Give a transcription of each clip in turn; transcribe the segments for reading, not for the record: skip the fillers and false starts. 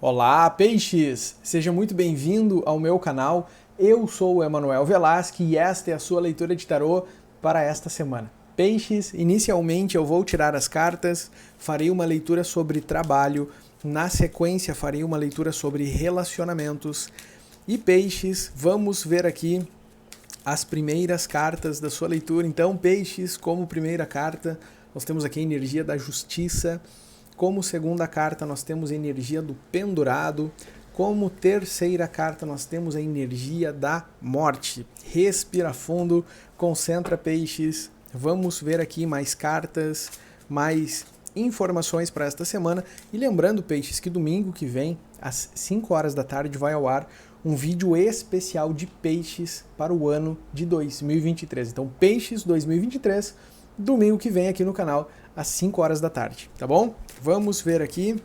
Olá, peixes! Seja muito bem-vindo ao meu canal. Eu sou o Emanuel Velasque e esta é a sua leitura de tarô para esta semana. Peixes, inicialmente eu vou tirar as cartas, farei uma leitura sobre trabalho, na sequência farei uma leitura sobre relacionamentos. E peixes, vamos ver aqui as primeiras cartas da sua leitura. Então, peixes, como primeira carta, nós temos aqui a energia da justiça. Como segunda carta, nós temos a energia do pendurado. Como terceira carta, nós temos a energia da morte. Respira fundo, concentra, peixes. Vamos ver aqui mais cartas, mais informações para esta semana. E lembrando, peixes, que domingo que vem, às 5 horas da tarde, vai ao ar um vídeo especial de peixes para o ano de 2023. Então, peixes 2023, domingo que vem aqui no canal, às 5 horas da tarde, tá bom? Vamos ver aqui.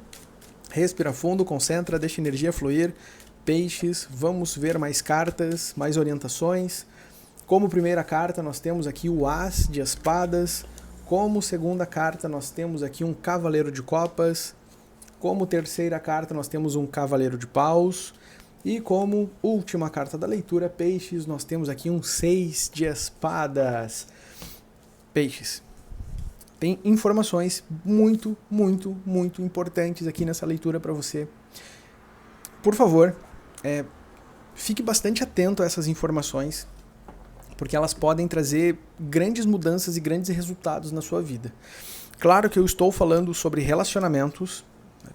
Respira fundo, concentra, deixa a energia fluir. Peixes, vamos ver mais cartas, mais orientações. Como primeira carta, nós temos aqui o As de Espadas. Como segunda carta, nós temos aqui um Cavaleiro de Copas. Como terceira carta, nós temos um Cavaleiro de Paus. E como última carta da leitura, peixes, nós temos aqui um 6 de Espadas. Peixes, tem informações muito importantes aqui nessa leitura para você. Por favor, fique bastante atento a essas informações, porque elas podem trazer grandes mudanças e grandes resultados na sua vida. Claro que eu estou falando sobre relacionamentos,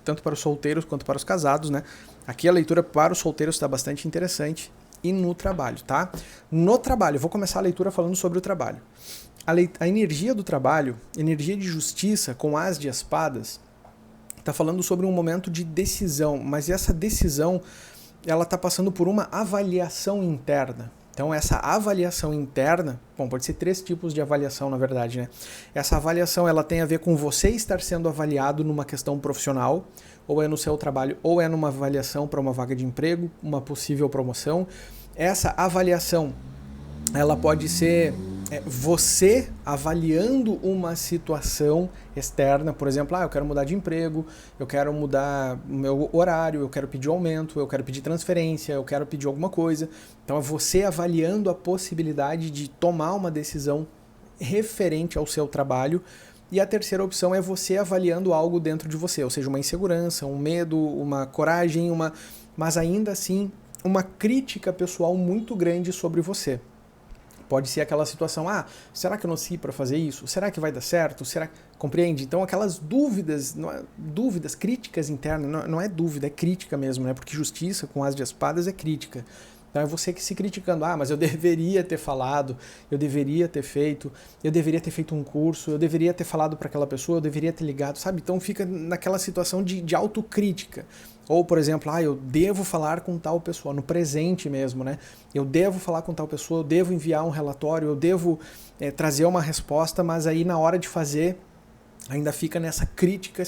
tanto para os solteiros quanto para os casados, né? Aqui a leitura para os solteiros está bastante interessante. E no trabalho, tá? No trabalho, vou começar a leitura falando sobre o trabalho. A energia do trabalho, energia de justiça com As de Espadas, está falando sobre um momento de decisão, mas essa decisão ela está passando por uma avaliação interna. Então essa avaliação interna, pode ser 3 tipos de avaliação na verdade, né? Essa avaliação ela tem a ver com você estar sendo avaliado numa questão profissional, ou é no seu trabalho, ou é numa avaliação para uma vaga de emprego, uma possível promoção. Essa avaliação ela pode ser você avaliando uma situação externa, por exemplo, eu quero mudar de emprego, eu quero mudar o meu horário, eu quero pedir aumento, eu quero pedir transferência, eu quero pedir alguma coisa. Então é você avaliando a possibilidade de tomar uma decisão referente ao seu trabalho. E a terceira opção é você avaliando algo dentro de você, ou seja, uma insegurança, um medo, uma coragem, mas ainda assim uma crítica pessoal muito grande sobre você. Pode ser aquela situação, será que eu nasci para fazer isso? Será que vai dar certo? Compreende? Então aquelas dúvidas, dúvidas, críticas internas, não é dúvida, é crítica mesmo, né? Porque justiça com As de Espadas é crítica. Então é você que se criticando, mas eu deveria ter falado, eu deveria ter feito um curso, eu deveria ter falado para aquela pessoa, eu deveria ter ligado, sabe? Então fica naquela situação de autocrítica. Ou, por exemplo, eu devo falar com tal pessoa, no presente mesmo, né? Eu devo falar com tal pessoa, eu devo enviar um relatório, eu devo trazer uma resposta, mas aí na hora de fazer ainda fica nessa crítica.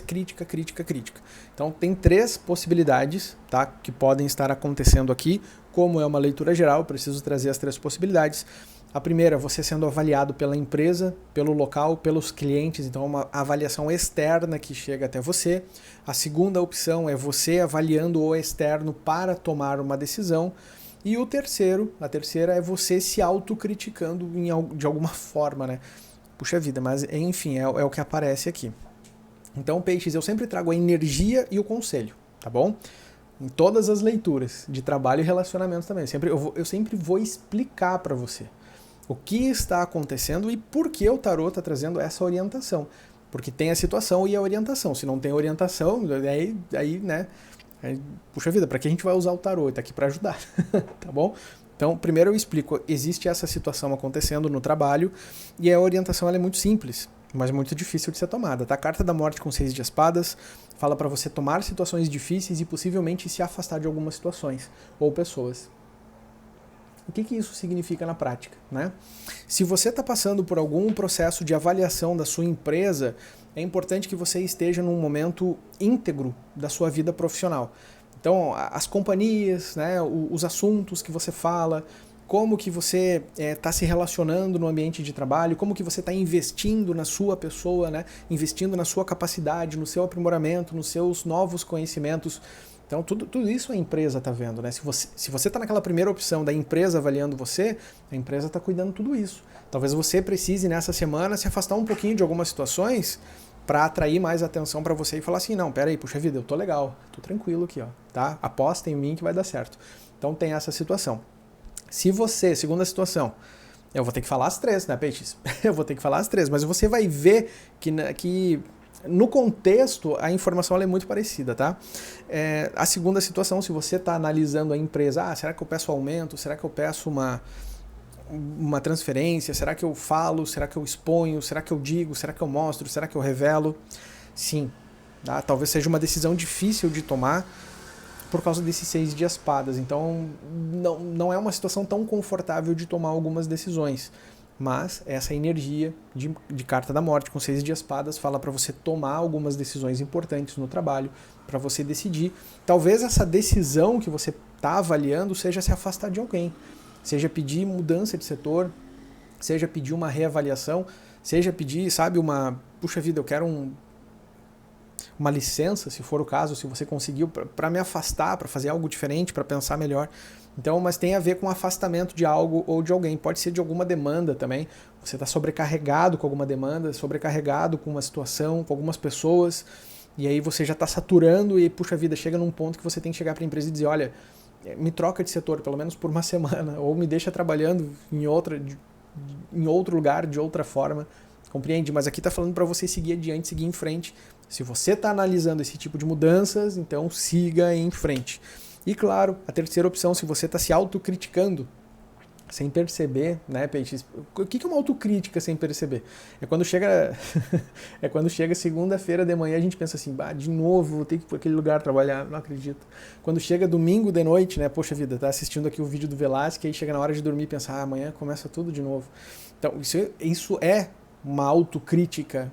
Então tem 3 possibilidades, tá, que podem estar acontecendo aqui. Como é uma leitura geral, eu preciso trazer as 3 possibilidades. A primeira, você sendo avaliado pela empresa, pelo local, pelos clientes, então é uma avaliação externa que chega até você. A segunda opção é você avaliando o externo para tomar uma decisão. E a terceira é você se autocriticando de alguma forma, né? Puxa vida, mas enfim, é o que aparece aqui. Então, peixes, eu sempre trago a energia e o conselho, tá bom? Em todas as leituras de trabalho e relacionamento também. Eu sempre vou explicar para você o que está acontecendo e por que o tarô está trazendo essa orientação. Porque tem a situação e a orientação. Se não tem orientação, aí né? Puxa vida, para que a gente vai usar o tarô? Está aqui para ajudar, tá bom? Então, primeiro eu explico, existe essa situação acontecendo no trabalho e a orientação ela é muito simples, mas muito difícil de ser tomada. Tá? A carta da morte com 6 de espadas fala para você tomar situações difíceis e possivelmente se afastar de algumas situações ou pessoas. O que isso significa na prática, né? Se você está passando por algum processo de avaliação da sua empresa, é importante que você esteja num momento íntegro da sua vida profissional. Então, as companhias, né, os assuntos que você fala, como que você está se relacionando no ambiente de trabalho, como que você está investindo na sua pessoa, né? Investindo na sua capacidade, no seu aprimoramento, nos seus novos conhecimentos. Então tudo isso a empresa está vendo, né? Se você está naquela primeira opção da empresa avaliando você, a empresa está cuidando de tudo isso. Talvez você precise nessa semana se afastar um pouquinho de algumas situações para atrair mais atenção para você e falar assim, não, peraí, puxa vida, eu tô legal, tô tranquilo aqui, ó, tá? Aposta em mim que vai dar certo. Então tem essa situação. Se você, segunda situação, eu vou ter que falar as três, né, Peixes? Eu vou ter que falar as três, mas você vai ver que no contexto a informação é muito parecida, tá? A segunda situação, se você está analisando a empresa, será que eu peço aumento? Será que eu peço uma transferência? Será que eu falo? Será que eu exponho? Será que eu digo? Será que eu mostro? Será que eu revelo? Sim, tá? Talvez seja uma decisão difícil de tomar por causa desses 6 de espadas. Então não é uma situação tão confortável de tomar algumas decisões. Mas essa energia de carta da morte com 6 de espadas fala para você tomar algumas decisões importantes no trabalho, para você decidir. Talvez essa decisão que você está avaliando seja se afastar de alguém, seja pedir mudança de setor, seja pedir uma reavaliação, seja pedir, sabe, puxa vida, eu quero uma licença, se for o caso, se você conseguiu, para me afastar, para fazer algo diferente, para pensar melhor. Então, mas tem a ver com afastamento de algo ou de alguém. Pode ser de alguma demanda também. Você está sobrecarregado com alguma demanda, sobrecarregado com uma situação, com algumas pessoas, e aí você já está saturando e, puxa vida, chega num ponto que você tem que chegar para a empresa e dizer, olha, me troca de setor, pelo menos por uma semana, ou me deixa trabalhando em outro lugar, de outra forma. Compreende? Mas aqui está falando para você seguir adiante, seguir em frente. Se você está analisando esse tipo de mudanças, então siga em frente. E claro, a terceira opção, se você está se autocriticando sem perceber, né, Peixes? O que é uma autocrítica sem perceber? É quando chega segunda-feira de manhã a gente pensa assim, de novo, vou ter que ir para aquele lugar trabalhar, não acredito. Quando chega domingo de noite, né, poxa vida, tá assistindo aqui o vídeo do Velasquez, aí chega na hora de dormir e pensa, amanhã começa tudo de novo. Então, isso é uma autocrítica.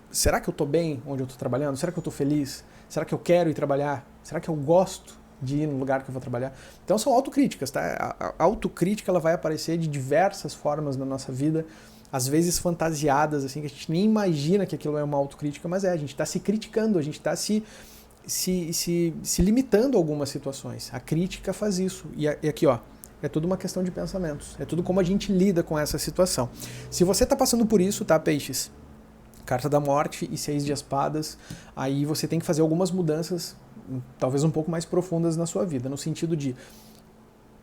Será que eu estou bem onde eu estou trabalhando? Será que eu estou feliz? Será que eu quero ir trabalhar? Será que eu gosto de ir no lugar que eu vou trabalhar? Então são autocríticas, tá? A autocrítica ela vai aparecer de diversas formas na nossa vida, às vezes fantasiadas, assim, que a gente nem imagina que aquilo é uma autocrítica, mas a gente está se criticando, a gente está se limitando a algumas situações. A crítica faz isso. E aqui, ó, é tudo uma questão de pensamentos, é tudo como a gente lida com essa situação. Se você está passando por isso, tá, Peixes? Carta da morte e 6 de espadas, aí você tem que fazer algumas mudanças, talvez um pouco mais profundas na sua vida, no sentido de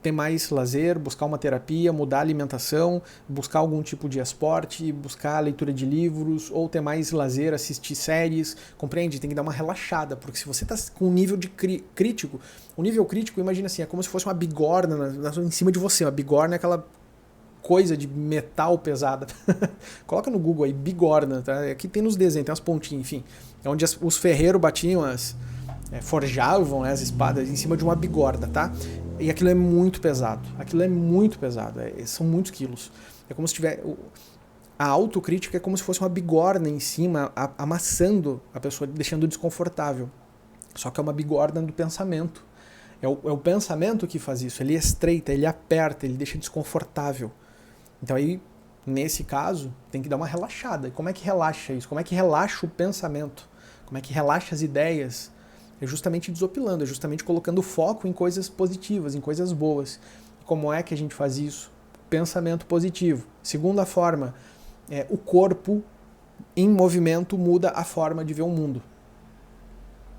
ter mais lazer, buscar uma terapia, mudar a alimentação, buscar algum tipo de esporte, buscar a leitura de livros, ou ter mais lazer, assistir séries, compreende? Tem que dar uma relaxada, porque se você está com um nível de crítico, o nível crítico, imagina assim, é como se fosse uma bigorna em cima de você, uma bigorna é aquela coisa de metal pesada. Coloca no Google aí, bigorna, tá? Aqui tem nos desenhos, tem umas pontinhas, enfim. É onde os ferreiros batiam forjavam, né, as espadas em cima de uma bigorna, tá? E aquilo é muito pesado. Aquilo é muito pesado. São muitos quilos. É como se tiver... A autocrítica é como se fosse uma bigorna em cima, amassando a pessoa, deixando desconfortável. Só que é uma bigorna do pensamento. É o pensamento que faz isso. Ele estreita, ele aperta, ele deixa desconfortável. Então aí, nesse caso, tem que dar uma relaxada. E como é que relaxa isso? Como é que relaxa o pensamento? Como é que relaxa as ideias? É justamente desopilando, é justamente colocando foco em coisas positivas, em coisas boas. E como é que a gente faz isso? Pensamento positivo. Segunda forma, o corpo em movimento muda a forma de ver o mundo.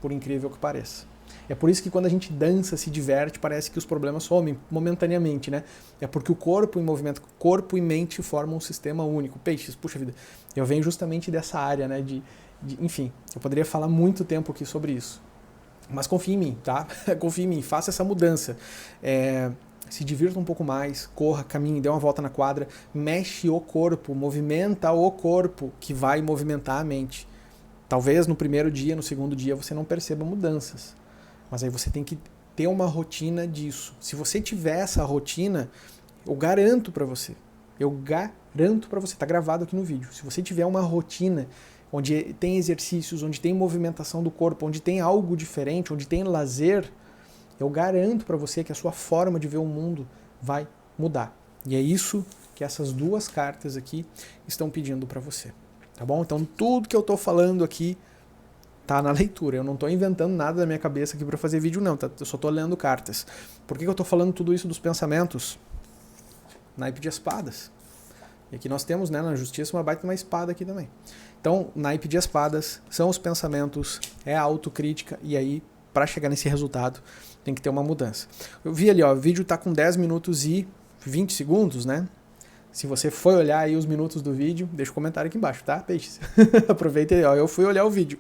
Por incrível que pareça. É por isso que quando a gente dança, se diverte, parece que os problemas somem momentaneamente, né? É porque o corpo em movimento, corpo e mente formam um sistema único. Peixes, puxa vida, eu venho justamente dessa área, né? Enfim, eu poderia falar muito tempo aqui sobre isso. Mas confie em mim, tá? Confie em mim, faça essa mudança. Se divirta um pouco mais, corra, caminhe, dê uma volta na quadra, mexe o corpo, movimenta o corpo, que vai movimentar a mente. Talvez no primeiro dia, no segundo dia, você não perceba mudanças. Mas aí você tem que ter uma rotina disso. Se você tiver essa rotina, eu garanto para você. Tá gravado aqui no vídeo. Se você tiver uma rotina onde tem exercícios, onde tem movimentação do corpo, onde tem algo diferente, onde tem lazer, eu garanto para você que a sua forma de ver o mundo vai mudar. E é isso que essas duas cartas aqui estão pedindo para você. Tá bom? Então tudo que eu estou falando aqui tá na leitura. Eu não tô inventando nada da minha cabeça aqui para fazer vídeo, não. Tá? Eu só tô lendo cartas. Por que eu tô falando tudo isso dos pensamentos? Naipe de espadas. E aqui nós temos, né, na justiça, uma baita uma espada aqui também. Então, naipe de espadas são os pensamentos, é a autocrítica, e aí, para chegar nesse resultado, tem que ter uma mudança. Eu vi ali, ó, o vídeo tá com 10 minutos e 20 segundos, né? Se você foi olhar aí os minutos do vídeo, deixa um comentário aqui embaixo, tá, peixes? Aproveita aí, ó, eu fui olhar o vídeo,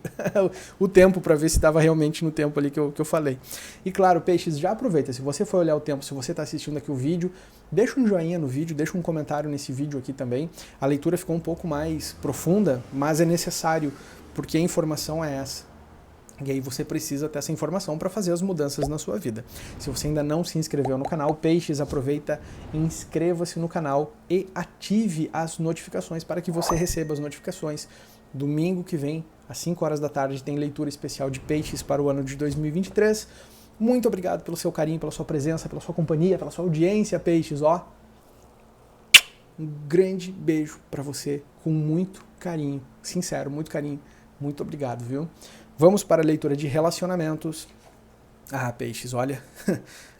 o tempo, para ver se estava realmente no tempo ali que eu falei. E claro, peixes, já aproveita, se você for olhar o tempo, se você está assistindo aqui o vídeo, deixa um joinha no vídeo, deixa um comentário nesse vídeo aqui também. A leitura ficou um pouco mais profunda, mas é necessário, porque a informação é essa. E aí você precisa ter essa informação para fazer as mudanças na sua vida. Se você ainda não se inscreveu no canal, Peixes, aproveita, inscreva-se no canal e ative as notificações para que você receba as notificações. Domingo que vem, às 5 horas da tarde, tem leitura especial de Peixes para o ano de 2023. Muito obrigado pelo seu carinho, pela sua presença, pela sua companhia, pela sua audiência, Peixes. Ó, um grande beijo para você, com muito carinho, sincero, muito carinho. Muito obrigado, viu? Vamos para a leitura de relacionamentos. Ah, Peixes, olha,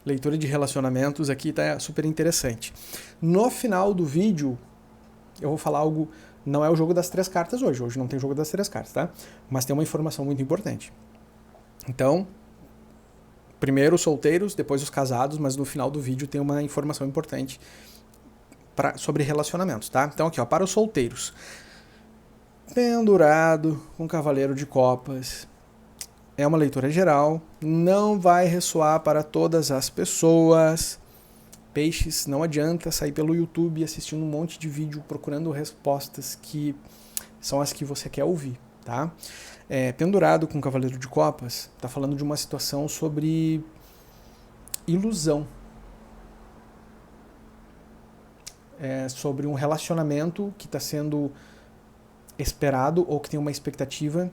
leitura de relacionamentos aqui tá super interessante. No final do vídeo, eu vou falar algo, não é o jogo das 3 cartas hoje não tem jogo das 3 cartas, tá? Mas tem uma informação muito importante. Então, primeiro os solteiros, depois os casados, mas no final do vídeo tem uma informação importante sobre relacionamentos, tá? Então aqui, ó, para os solteiros. Pendurado com Cavaleiro de Copas. É uma leitura geral, não vai ressoar para todas as pessoas. Peixes, não adianta sair pelo YouTube assistindo um monte de vídeo procurando respostas que são as que você quer ouvir, tá? Pendurado com Cavaleiro de Copas, tá falando de uma situação sobre ilusão. Sobre um relacionamento que está sendo esperado ou que tem uma expectativa,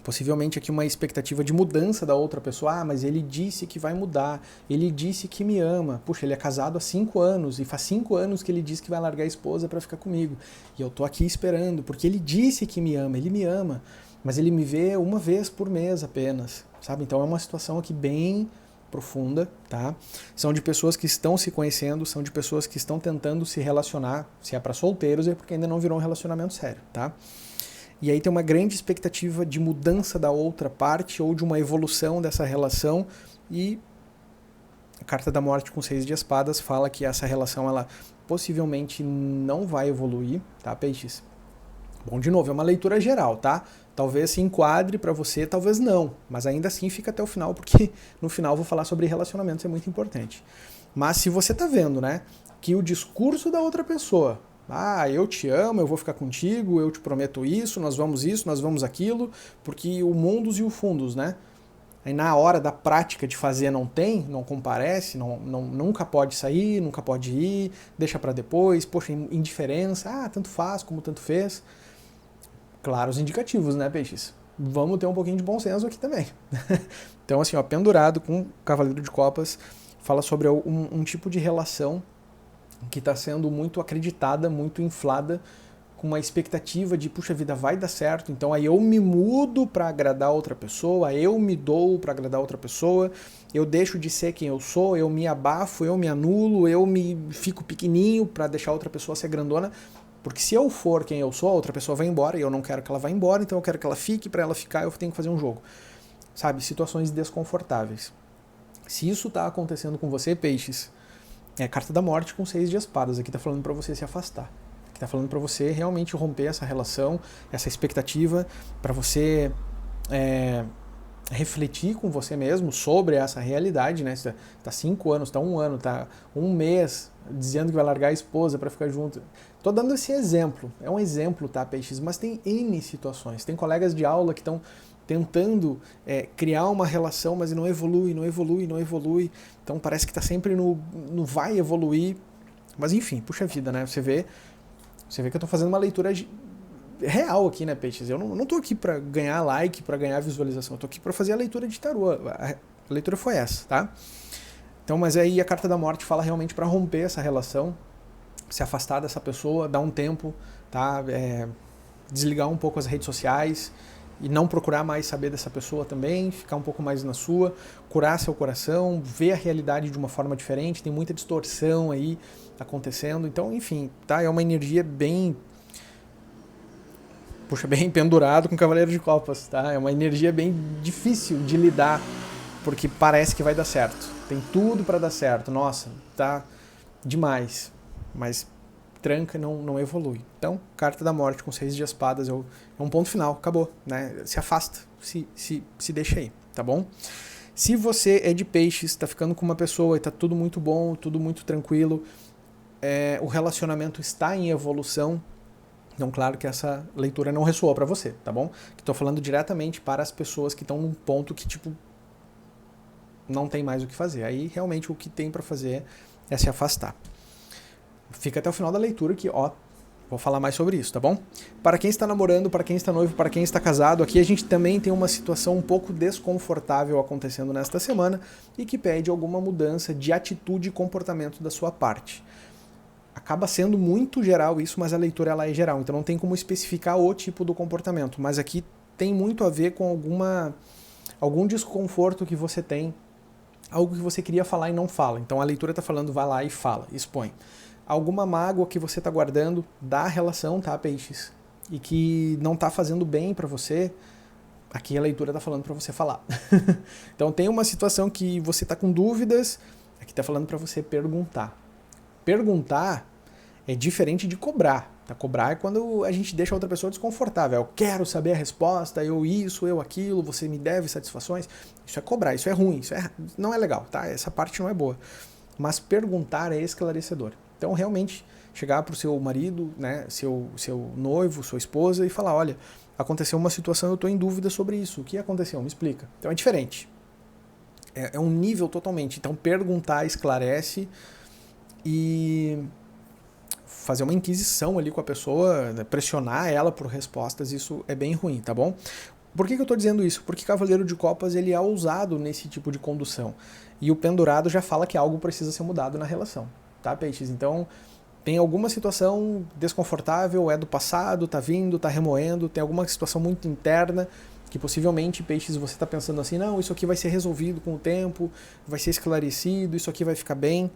possivelmente aqui uma expectativa de mudança da outra pessoa. Ah, mas ele disse que vai mudar, ele disse que me ama. Puxa, ele é casado há 5 anos e faz 5 anos que ele disse que vai largar a esposa para ficar comigo. E eu tô aqui esperando, porque ele disse que me ama, ele me ama, mas ele me vê uma vez por mês apenas, sabe? Então é uma situação aqui bem profunda, tá? São de pessoas que estão se conhecendo, são de pessoas que estão tentando se relacionar. Se é para solteiros é porque ainda não virou um relacionamento sério, tá? E aí tem uma grande expectativa de mudança da outra parte ou de uma evolução dessa relação, e a carta da morte com 6 de espadas fala que essa relação ela possivelmente não vai evoluir, tá, Peixes? Bom, de novo, é uma leitura geral, tá? Talvez se enquadre para você, talvez não, mas ainda assim fica até o final, porque no final eu vou falar sobre relacionamentos, é muito importante. Mas se você tá vendo, né, que o discurso da outra pessoa, ah, eu te amo, eu vou ficar contigo, eu te prometo isso, nós vamos aquilo, porque o mundos e o fundos, né? Aí na hora da prática de fazer não comparece, nunca pode sair, nunca pode ir, deixa para depois, poxa, indiferença, tanto faz como tanto fez. Claro, os indicativos, né, Peixes? Vamos ter um pouquinho de bom senso aqui também. Então, assim, ó, pendurado com o Cavaleiro de Copas, fala sobre um tipo de relação que está sendo muito acreditada, muito inflada, com uma expectativa de, puxa vida, vai dar certo, então aí eu me mudo para agradar outra pessoa, eu me dou para agradar outra pessoa, eu deixo de ser quem eu sou, eu me abafo, eu me anulo, eu me fico pequenininho para deixar outra pessoa ser grandona. Porque se eu for quem eu sou, a outra pessoa vai embora e eu não quero que ela vá embora, então eu quero que ela fique, para ela ficar eu tenho que fazer um jogo. Sabe? Situações desconfortáveis. Se isso está acontecendo com você, Peixes, é a carta da morte com 6 de espadas. Aqui está falando para você se afastar. Aqui está falando para você realmente romper essa relação, essa expectativa, para você refletir com você mesmo sobre essa realidade, né? Você tá 5 anos, tá 1 ano, tá 1 mês dizendo que vai largar a esposa para ficar junto. Tô dando esse exemplo, é um exemplo, tá, Peixes? Mas tem N situações. Tem colegas de aula que estão tentando criar uma relação, mas não evolui. Então parece que tá sempre no vai evoluir. Mas enfim, puxa vida, né? Você vê que eu tô fazendo uma leitura real aqui, né, Peixes? Eu não tô aqui para ganhar like, para ganhar visualização. Eu tô aqui para fazer a leitura de tarô. A leitura foi essa, tá? Então, mas aí a carta da morte fala realmente para romper essa relação, se afastar dessa pessoa, dar um tempo, tá? Desligar um pouco as redes sociais e não procurar mais saber dessa pessoa também, ficar um pouco mais na sua, curar seu coração, ver a realidade de uma forma diferente, tem muita distorção aí acontecendo, então, enfim, tá? É uma energia bem pendurado com o Cavaleiro de Copas, tá? É uma energia bem difícil de lidar, porque parece que vai dar certo. Tem tudo para dar certo. Nossa, tá demais. Mas tranca e não evolui. Então, Carta da Morte com 6 de espadas é um ponto final, acabou, né? Se afasta, se deixa aí, tá bom? Se você é de peixes, tá ficando com uma pessoa e tá tudo muito bom, tudo muito tranquilo, o relacionamento está em evolução. Então, claro que essa leitura não ressoou para você, tá bom? Que tô falando diretamente para as pessoas que estão num ponto que, tipo, não tem mais o que fazer. Aí, realmente, o que tem para fazer é se afastar. Fica até o final da leitura que, ó, vou falar mais sobre isso, tá bom? Para quem está namorando, para quem está noivo, para quem está casado, aqui a gente também tem uma situação um pouco desconfortável acontecendo nesta semana e que pede alguma mudança de atitude e comportamento da sua parte. Acaba sendo muito geral isso, mas a leitura ela é geral, então não tem como especificar o tipo do comportamento, mas aqui tem muito a ver com algum desconforto que você tem, algo que você queria falar e não fala. Então a leitura está falando, vai lá e fala, expõe. Alguma mágoa que você está guardando da relação, tá, peixes? E que não está fazendo bem para você, aqui a leitura está falando para você falar. Então tem uma situação que você está com dúvidas, aqui está falando para você perguntar. Perguntar é diferente de cobrar. Tá? Cobrar é quando a gente deixa a outra pessoa desconfortável. Eu quero saber a resposta, eu isso, eu aquilo, você me deve satisfações. Isso é cobrar, isso é ruim, não é legal, tá? Essa parte não é boa. Mas perguntar é esclarecedor. Então, realmente, chegar para o seu marido, né, seu noivo, sua esposa e falar, olha, aconteceu uma situação, eu estou em dúvida sobre isso. O que aconteceu? Me explica. Então, é diferente. É um nível totalmente. Então, perguntar esclarece e fazer uma inquisição ali com a pessoa, né, pressionar ela por respostas, isso é bem ruim, tá bom? Por que eu estou dizendo isso? Porque Cavaleiro de Copas ele é ousado nesse tipo de condução. E o pendurado já fala que algo precisa ser mudado na relação, tá, peixes? Então, tem alguma situação desconfortável, é do passado, tá vindo, tá remoendo, tem alguma situação muito interna que possivelmente, peixes, você está pensando assim, não, isso aqui vai ser resolvido com o tempo, vai ser esclarecido, isso aqui vai ficar bem.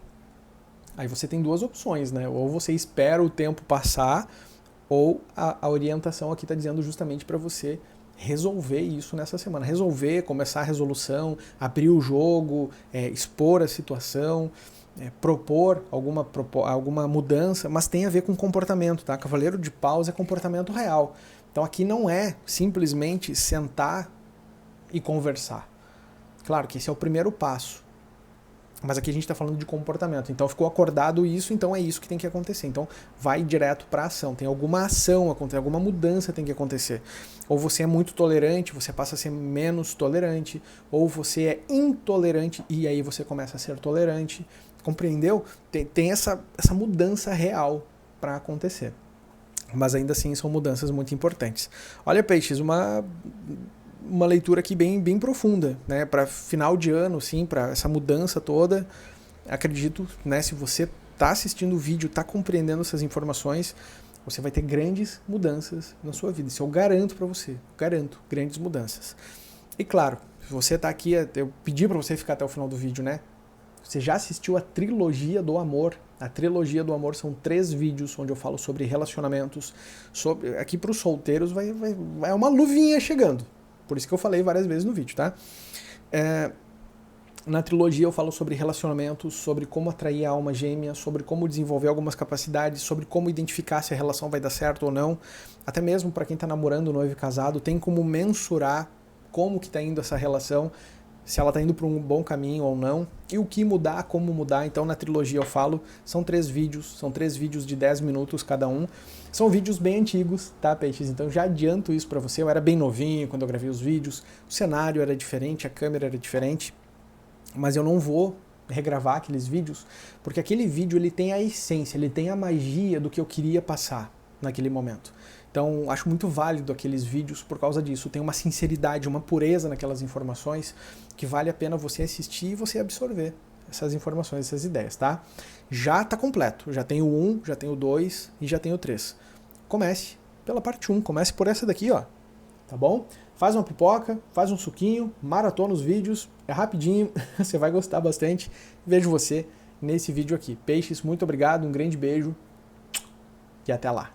Aí você tem duas opções, né? Ou você espera o tempo passar, ou a orientação aqui está dizendo justamente para você resolver isso nessa semana. Resolver, começar a resolução, abrir o jogo, expor a situação, propor alguma mudança, mas tem a ver com comportamento, tá? Cavaleiro de Paus é comportamento real. Então aqui não é simplesmente sentar e conversar. Claro que esse é o primeiro passo. Mas aqui a gente está falando de comportamento. Então ficou acordado isso, então é isso que tem que acontecer. Então vai direto para a ação. Tem alguma ação acontecendo, alguma mudança tem que acontecer. Ou você é muito tolerante, você passa a ser menos tolerante. Ou você é intolerante e aí você começa a ser tolerante. Compreendeu? Tem essa mudança real para acontecer. Mas ainda assim são mudanças muito importantes. Olha, peixes, uma leitura aqui bem profunda, né? Para final de ano, sim, para essa mudança toda. Acredito, né? Se você está assistindo o vídeo, está compreendendo essas informações, você vai ter grandes mudanças na sua vida. Isso eu garanto para você. Garanto, grandes mudanças. E claro, se você está aqui, eu pedi para você ficar até o final do vídeo, né? Você já assistiu a Trilogia do Amor? A Trilogia do Amor são 3 vídeos onde eu falo sobre relacionamentos. Aqui para os solteiros vai uma luvinha chegando. Por isso que eu falei várias vezes no vídeo, tá? Na trilogia eu falo sobre relacionamentos, sobre como atrair a alma gêmea, sobre como desenvolver algumas capacidades, sobre como identificar se a relação vai dar certo ou não. Até mesmo para quem está namorando, noivo e casado, tem como mensurar como que está indo essa relação, se ela está indo para um bom caminho ou não, e o que mudar, como mudar. Então na trilogia eu falo, são 3 vídeos de 10 minutos cada um. São vídeos bem antigos, tá, peixes? Então já adianto isso para você, eu era bem novinho quando eu gravei os vídeos, o cenário era diferente, a câmera era diferente, mas eu não vou regravar aqueles vídeos, porque aquele vídeo ele tem a essência, ele tem a magia do que eu queria passar naquele momento. Então, acho muito válido aqueles vídeos por causa disso. Tem uma sinceridade, uma pureza naquelas informações que vale a pena você assistir e você absorver essas informações, essas ideias, tá? Já está completo. Já tem o 1, já tem o 2 e já tem o 3. Comece pela parte 1. Comece por essa daqui, ó. tá bom? Faz uma pipoca, faz um suquinho, maratona os vídeos, é rapidinho, você vai gostar bastante. Vejo você nesse vídeo aqui. Peixes, muito obrigado, um grande beijo e até lá.